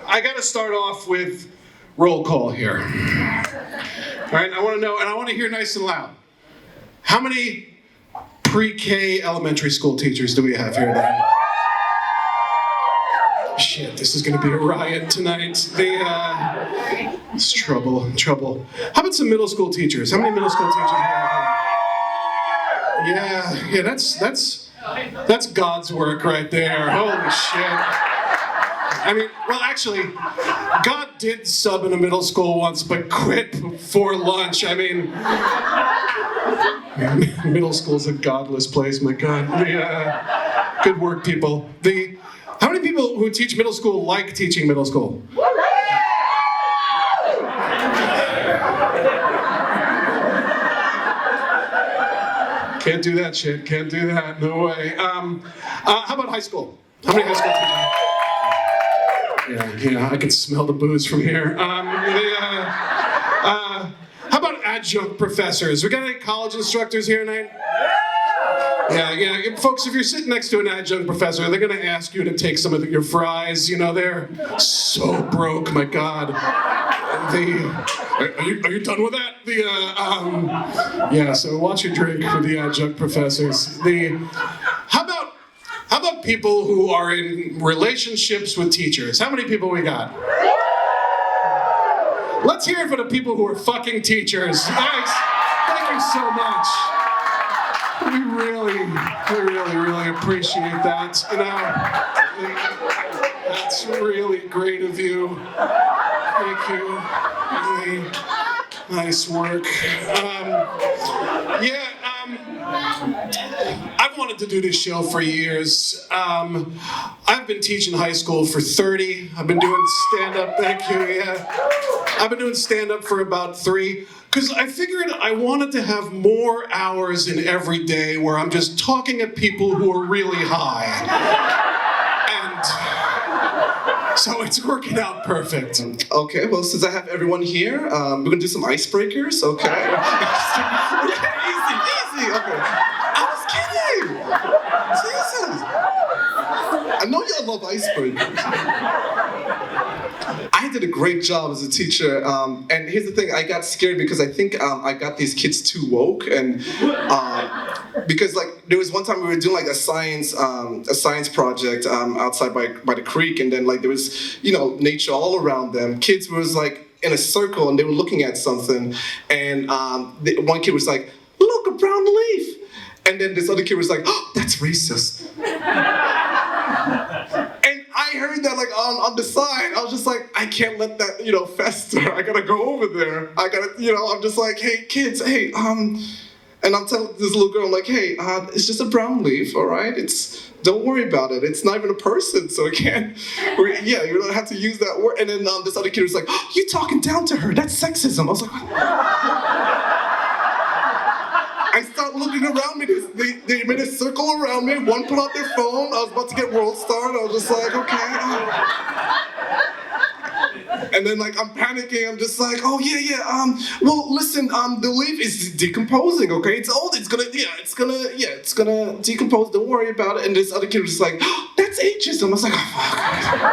I gotta start off with roll call here. All right, I wanna know, and I wanna hear nice and loud. How many pre-K elementary school teachers do we have here tonight? Shit, this is gonna be a riot tonight. It's trouble. How about some middle school teachers? How many middle school teachers do we have here? Yeah, that's God's work right there. Holy shit. I mean, well, actually, God did sub in a middle school once, but quit before lunch. I mean, middle school's a godless place, my God. Good work, people. How many people who teach middle school like teaching middle school? Can't do that shit. Can't do that. No way. How about high school? How many high school teachers? Yeah, I can smell the booze from here. How about adjunct professors? We got any college instructors here tonight? Yeah, folks, if you're sitting next to an adjunct professor, they're gonna ask you to take some of your fries. You know, they're so broke, my God. Are you done with that? Yeah, so watch your drink for the adjunct professors. How about people who are in relationships with teachers? How many people we got? Let's hear it for the people who are fucking teachers. Thanks. Thank you so much. We really appreciate that. You know, that's really great of you. Thank you. Really nice work. I've wanted to do this show for years. I've been teaching high school for 30. I've been doing stand-up, thank you, yeah. I've been doing stand-up for about 3, because I figured I wanted to have more hours in every day where I'm just talking at people who are really high. And so it's working out perfect. Okay, well, since I have everyone here, we're gonna do some icebreakers, okay? Easy, okay. I was kidding! Jesus! I know y'all love icebreakers. I did a great job as a teacher, and here's the thing, I got scared because I think I got these kids too woke, and because like there was one time we were doing like a science project outside by the creek, and then like there was, you know, nature all around them. Kids was like in a circle and they were looking at something, and one kid was like, "Look, a brown leaf," and then this other kid was like, "Oh, that's racist." And I heard that like on the side. I was just like, I can't let that, you know, fester. I gotta go over there. I gotta, you know, I'm just like, hey kids, hey, and I'm telling this little girl, I'm like, hey, it's just a brown leaf, all right? Don't worry about it. It's not even a person, so it can't, yeah, you don't have to use that word. And then this other kid was like, oh, you talking down to her, that's sexism. I was like, what? I start looking around me, they made a circle around me, one put out their phone, I was about to get World Star, and I was just like, okay. And then like I'm panicking, I'm just like, oh yeah, well listen, the leaf is decomposing, okay? It's old, it's gonna decompose, don't worry about it. And this other kid was just like, oh, that's ageism. I was like, oh fuck.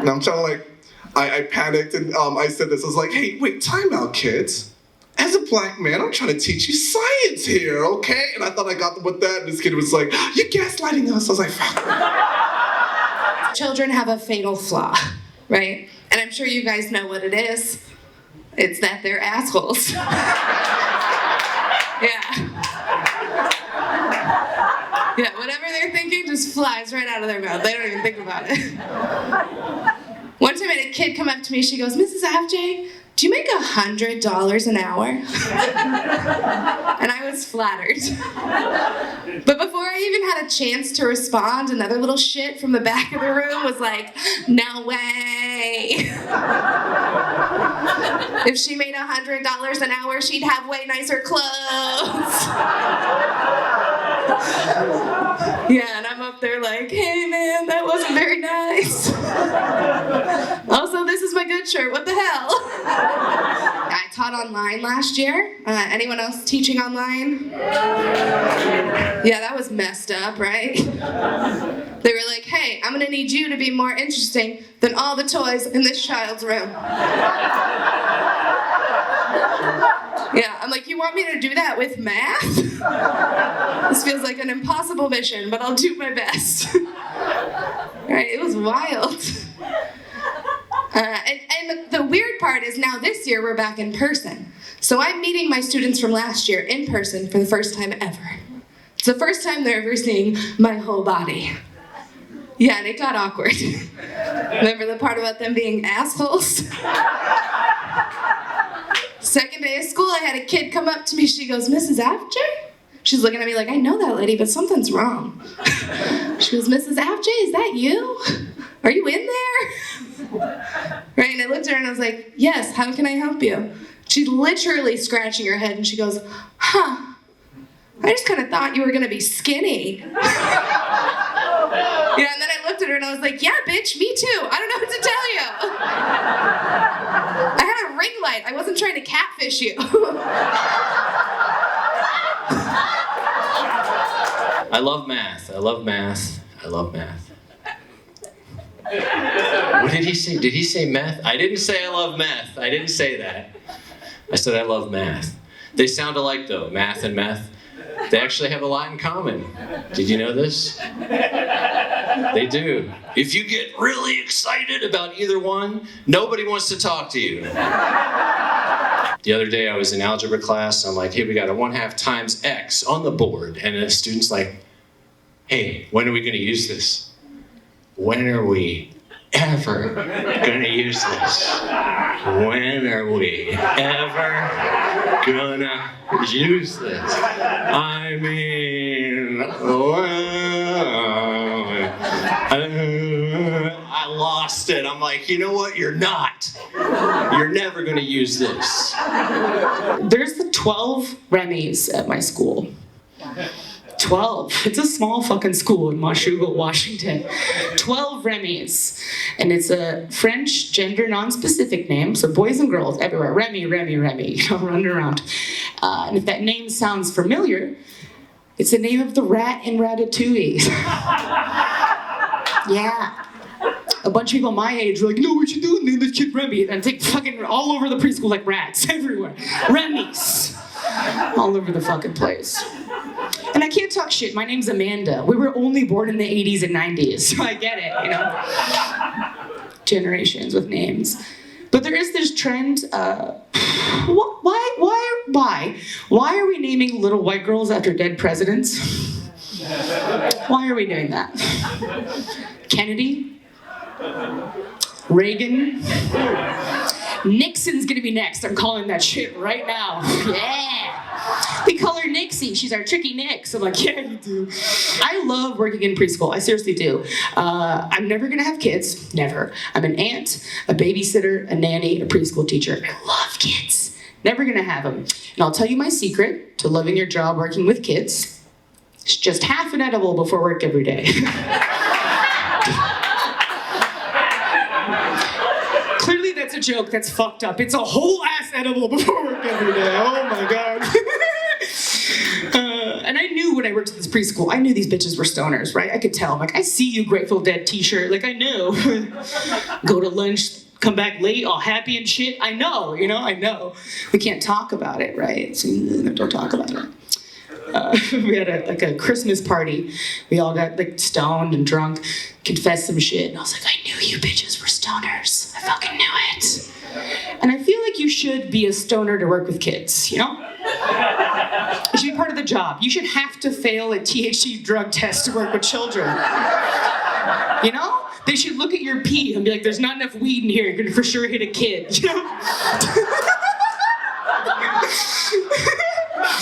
And I'm trying to like, I panicked and I said this, I was like, hey, wait, time out, kids. As a black man, I'm trying to teach you science here, okay? And I thought I got them with that, and this kid was like, you're gaslighting us. I was like, fuck. Children have a fatal flaw, right? And I'm sure you guys know what it is. It's that they're assholes. Yeah, whatever they're thinking just flies right out of their mouth. They don't even think about it. One time I had a kid come up to me, she goes, Mrs. FJ, do you make $100 an hour? And I was flattered. But before I even had a chance to respond, another little shit from the back of the room was like, no way. If she made $100 an hour, she'd have way nicer clothes. Yeah, and I'm up there like, hey man, that wasn't very nice. Also, this is my good shirt, what the hell? I taught online last year. Anyone else teaching online? Yeah, that was messed up, right? They were like, hey, I'm gonna need you to be more interesting than all the toys in this child's room. Yeah, I'm like, you want me to do that with math? This feels like an impossible mission, but I'll do my best. Right, it was wild. And the weird part is now this year we're back in person. So I'm meeting my students from last year in person for the first time ever. It's the first time they're ever seeing my whole body. Yeah, and it got awkward. Remember the part about them being assholes? Second day of school, I had a kid come up to me. She goes, Mrs. Afjay? She's looking at me like, I know that lady, but something's wrong. She goes, Mrs. Afjay, is that you? Are you in there? Right, and I looked at her and I was like, yes, how can I help you? She's literally scratching her head and she goes, huh, I just kind of thought you were gonna be skinny. Yeah, and then I looked at her and I was like, yeah, bitch, me too. I don't know what to tell you. I had a ring light. I wasn't trying to catfish you. I love math. I love math. I love math. What did he say? Did he say meth? I didn't say I love meth. I didn't say that. I said I love math. They sound alike though, math and meth. They actually have a lot in common. Did you know this? They do. If you get really excited about either one, nobody wants to talk to you. The other day I was in algebra class. I'm like, hey, we got a 1/2 times x on the board. And the student's like, hey, when are we going to use this? When are we ever going to use this? When are we ever gonna use this? I mean, I lost it. I'm like, you know what? You're not. You're never gonna use this. There's the 12 Remy's at my school. 12. It's a small fucking school in Washougal, Washington. 12 Remy's. And it's a French gender non-specific name, so boys and girls everywhere. Remy, Remy, Remy, you know, running around. And if that name sounds familiar, it's the name of the rat in Ratatouille. Yeah. A bunch of people my age were like, no, we should do name this kid Remy. And it's like fucking all over the preschool like rats, everywhere. Remy's. All over the fucking place. And I can't talk shit. My name's Amanda. We were only born in the 80s and 90s, so I get it, you know. Generations with names. But there is this trend, why are we naming little white girls after dead presidents? Why are we doing that? Kennedy? Reagan? Nixon's gonna be next. I'm calling that shit right now. Yeah. We call her Nixie. She's our tricky Nix. I'm like, yeah, you do. I love working in preschool. I seriously do. I'm never gonna have kids. Never. I'm an aunt, a babysitter, a nanny, a preschool teacher. I love kids. Never gonna have them. And I'll tell you my secret to loving your job working with kids. It's just half an edible before work every day. Clearly that's a joke that's fucked up. It's a whole ass edible before work every day. Oh my God. And I knew when I worked at this preschool, I knew these bitches were stoners, right? I could tell. I'm like, I see you, Grateful Dead t-shirt. Like, I knew. Go to lunch, come back late, all happy and shit. I know, you know, I know. We can't talk about it, right? So don't talk about it. We had a Christmas party. We all got like stoned and drunk, confessed some shit. And I was like, I knew you bitches were stoners. I fucking knew it. And I feel like you should be a stoner to work with kids, you know? It should be part of the job. You should have to fail a THC drug test to work with children. You know? They should look at your pee and be like, there's not enough weed in here. You're gonna for sure hit a kid, you know?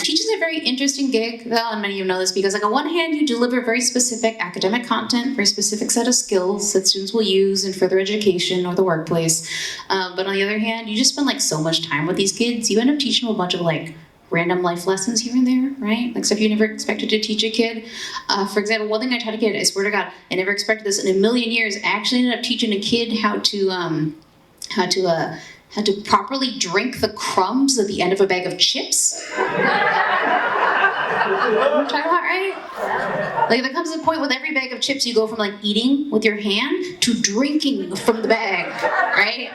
Teaching is a very interesting gig, though, and many of you know this, because like on one hand, you deliver very specific academic content, very specific set of skills that students will use in further education or the workplace. But on the other hand, you just spend like so much time with these kids, you end up teaching them a bunch of like random life lessons here and there, right? Like stuff you never expected to teach a kid. For example, one thing I taught a kid, I swear to God, I never expected this in a million years, I actually ended up teaching a kid how to had to properly drink the crumbs at the end of a bag of chips. You know what I'm talking about, right? Like there comes a point with every bag of chips you go from like eating with your hand to drinking from the bag, right?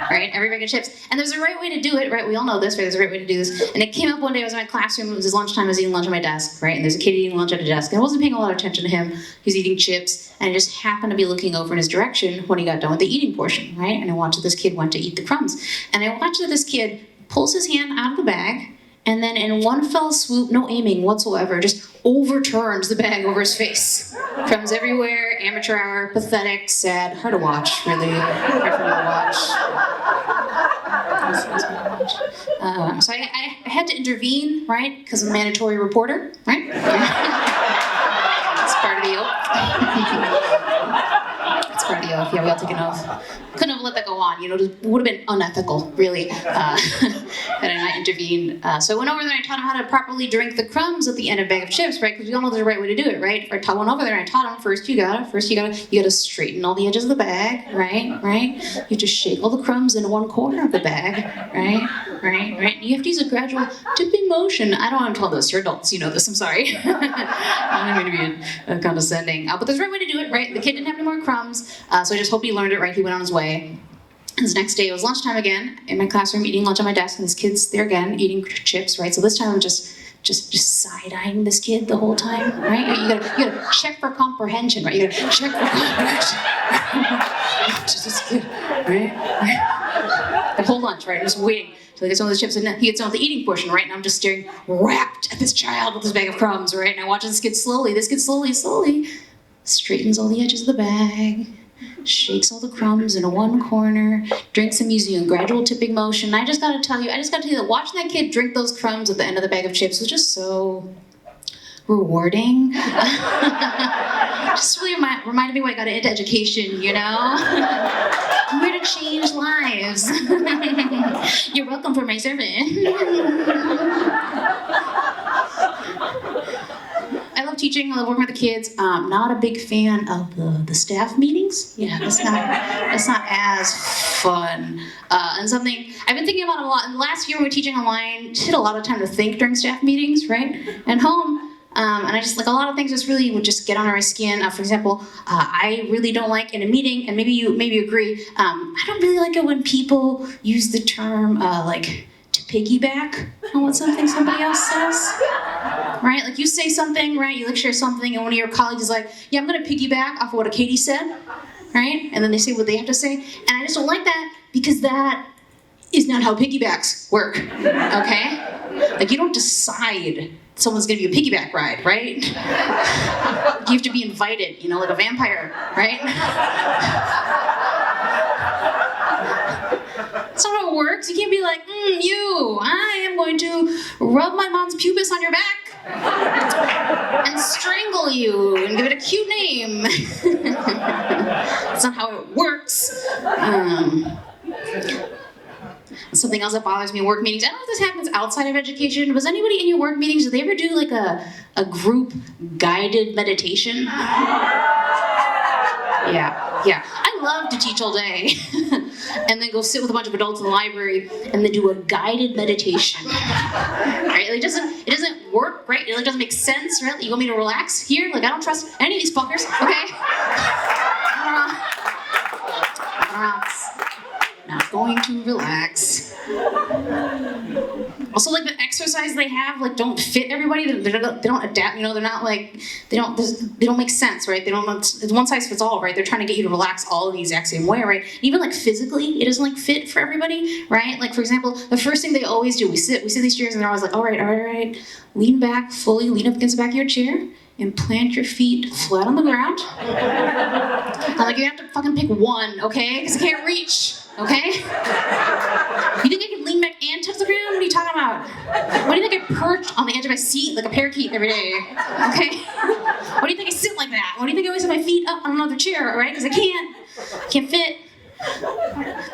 Right? Every bag of chips. And there's a right way to do it, right? We all know this, right? There's a right way to do this. And it came up one day, I was in my classroom, it was his lunchtime, I was eating lunch at my desk, right? And there's a kid eating lunch at a desk. And I wasn't paying a lot of attention to him. He's eating chips. And I just happened to be looking over in his direction when he got done with the eating portion, right? And I watched that this kid went to eat the crumbs. And I watched that this kid pulls his hand out of the bag, and then in one fell swoop, no aiming whatsoever, just overturns the bag over his face. Crumbs everywhere, amateur hour, pathetic, sad, hard to watch, really. Hard for me to watch. So I had to intervene, right? Because I'm a mandatory reporter, right? It's part of the oath. It's part of the oath. Yeah, we all take an oath. Couldn't have let that go on, you know, it would have been unethical, really, had I not intervened. So I went over there and I taught him how to properly drink the crumbs at the end of a bag of chips, right? Because we all know there's a right way to do it, right? I went over there and I taught him, first you gotta straighten all the edges of the bag, right? You just shake all the crumbs into one corner of the bag, right? You have to use a gradual dipping motion. I don't want to tell this, you're adults, you know this, I'm sorry. I'm going to be condescending. But there's a right way to do it, right? The kid didn't have any more crumbs, so I just hope he learned it right. He went on his way. And the next day, it was lunchtime again, in my classroom, eating lunch on my desk, and this kid's there again, eating chips, right? So this time I'm just side-eyeing this kid the whole time, right? You gotta check for comprehension, right? You gotta check for comprehension. Just this kid, right? The whole lunch, right? I'm just waiting till he gets on the chips, and then he gets on with the eating portion, right? And I'm just staring rapt at this child with this bag of crumbs, right? And I watch this kid slowly straightens all the edges of the bag, shakes all the crumbs into one corner, drinks them using a gradual tipping motion. I just gotta tell you that watching that kid drink those crumbs at the end of the bag of chips was just so rewarding. Just really reminded me why I got into education, you know? I'm here to change lives. You're welcome for my service. I love teaching, I love working with the kids. Not a big fan of the staff meetings. Yeah, that's not as fun. And something I've been thinking about a lot. In the last year when we were teaching online, just had a lot of time to think during staff meetings, right? And home. And I just, like, a lot of things just really would just get under my skin. For example, I really don't like in a meeting, and maybe you agree, I don't really like it when people use the term, like, to piggyback on what somebody else says. Right? Like, you say something, right? You share something, and one of your colleagues is like, yeah, I'm gonna piggyback off of what Katie said, right? And then they say what they have to say. And I just don't like that, because that is not how piggybacks work, okay? Like, you don't decide someone's gonna be a piggyback ride, right? You have to be invited, you know, like a vampire, right? That's not how it works. You can't be like, I am going to rub my mom's pubis on your back and strangle you and give it a cute name. That's not how it works. Something else that bothers me in work meetings, I don't know if this happens outside of education, was anybody in your work meetings, did they ever do like a group guided meditation? Yeah. I love to teach all day and then go sit with a bunch of adults in the library and then do a guided meditation. Right? Like, it doesn't work, right? It like doesn't make sense, right? You want me to relax here? Like, I don't trust any of these fuckers, okay? Not going to relax. Also, like, the exercise they have, like, don't fit everybody. They don't adapt. You know, they're not like they don't make sense, right? It's one size fits all, right? They're trying to get you to relax all in the exact same way, right? Even like physically, it doesn't like fit for everybody, right? Like, for example, the first thing they always do, we sit these chairs, and they're always like, all right, lean back fully, lean up against the back of your chair, and plant your feet flat on the ground. I'm like, you have to fucking pick one, okay? Because I can't reach. Okay? You think I can lean back and touch the ground? What are you talking about? Why do you think I perch on the edge of my seat like a parakeet every day? Okay? Why do you think I sit like that? Why do you think I always have my feet up on another chair, right? Because I can't fit.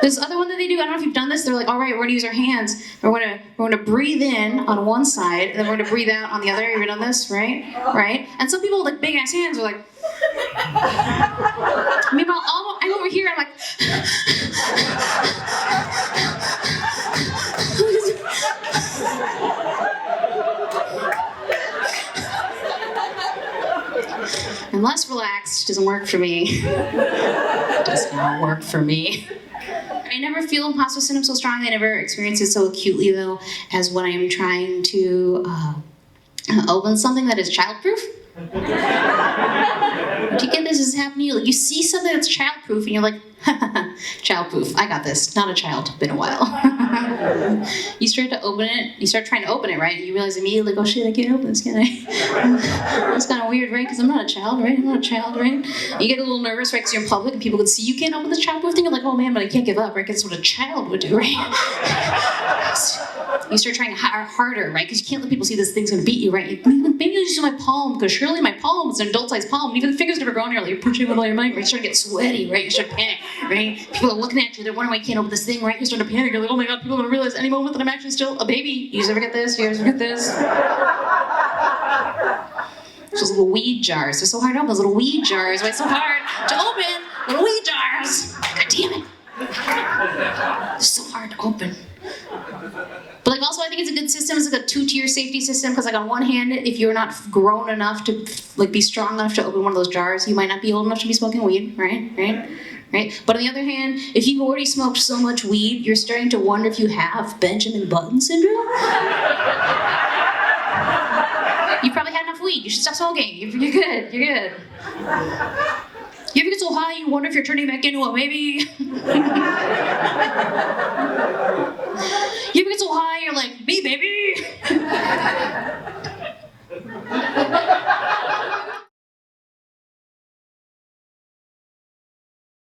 This other one that they do, I don't know if you've done this, they're like, all right, we're gonna use our hands. We're gonna breathe in on one side, and then we're gonna breathe out on the other. You ever done this, right? Right? And some people with like big ass hands are like, meanwhile, I'm over here, I'm like, doesn't work for me. It does not work for me. I never feel imposter syndrome so strongly. I never experience it so acutely, though, as when I am trying to open something that is childproof. Do you get this? Is happening to you? Like, you see something that's childproof, and you're like, childproof. I got this. Not a child. Been a while. You start to open it. You start trying to open it, right? And you realize immediately, like, oh shit, I can't open this, can I? It's kind of weird, right? Because I'm not a child, right? I'm not a child, right? You get a little nervous, right? Because you're in public and people can see you can't open this childproof thing. You're like, oh man, but I can't give up, right? Because that's what a child would do, right? You start trying harder, right? Because you can't let people see this thing's gonna beat you, right? Maybe you just use my palm, because surely my palm is an adult-sized palm, and even the fingers never grown here. Like, you're pushing with all your might, right? You start to get sweaty, right? You start to panic, right? People are looking at you, they're wondering why you can't open this thing, right? You start to panic, you're like, oh my god, people are gonna realize any moment that I'm actually still a baby. You guys ever get this? You guys ever get this? Those little weed jars, they're so hard to open, those little weed jars, why it's so hard to open? Little weed jars! God damn it. It's so hard to open. But like also I think it's a good system. It's like a 2-tier safety system, because like on one hand, if you're not grown enough to like be strong enough to open one of those jars, you might not be old enough to be smoking weed, right? But on the other hand, if you've already smoked so much weed, you're starting to wonder if you have Benjamin Button syndrome. You probably had enough weed. You should stop smoking. You're good. You're good. You ever get so high you wonder if you're turning back into a baby?